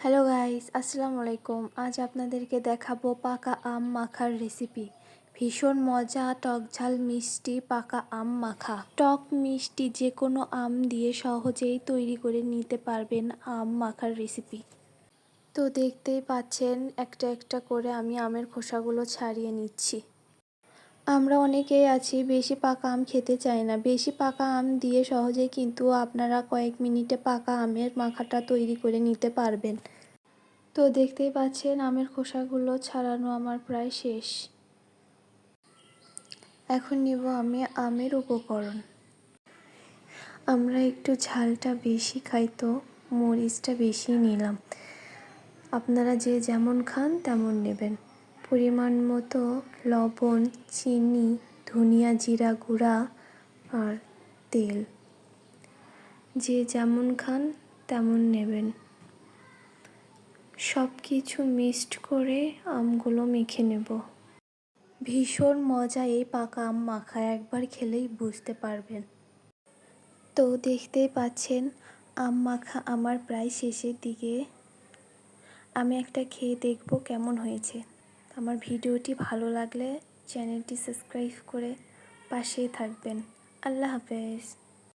Hello guys, আসসালামু আলাইকুম। আজ আপনাদেরকে দেখাবো পাকা আম মাখার রেসিপি। ভীষণ মজা, টক ঝাল মিষ্টি পাকা আম মাখা। টক মিষ্টি যে কোনো আম দিয়ে সহজেই তৈরি করে নিতে পারবেন আম মাখার রেসিপি। তো দেখতেই পাচ্ছেন একটা একটা করে আমি আমের খোসাগুলো ছাড়িয়ে নিচ্ছি। আমরা অনেকেই আছি বেশি পাকা আম খেতে চাই না। বেশি পাকা আম দিয়ে সহজেই কিন্তু আপনারা কয়েক মিনিটে পাকা আমের মাখাটা তৈরি করে নিতে পারবেন। তো দেখতেই পাচ্ছেন আমের খোসাগুলো ছাড়ানো আমার প্রায় শেষ। এখন নিব আমি আমের উপকরণ। আমরা একটু ঝালটা বেশি খাই, তো মরিচটা বেশি নিলাম। আপনারা যে যেমন খান তেমন নেবেন। পরিমাণ মতো লবণ, চিনি, ধনিয়া জিরা গুঁড়া আর তেল। যে যেমন খান তেমন নেবেন। সব কিছু মিক্সড করে আমগুলো মেখে নেব। ভীষণ মজা এই পাকা আম মাখা, একবার খেলেই বুঝতে পারবেন। তো দেখতেই পাচ্ছেন আম মাখা আমার প্রায় শেষের দিকে। আমি একটা খেয়ে দেখব কেমন হয়েছে। আমার ভিডিওটি ভালো লাগলে চ্যানেলটি সাবস্ক্রাইব করে পাশেই থাকবেন। আল্লাহ হাফেজ।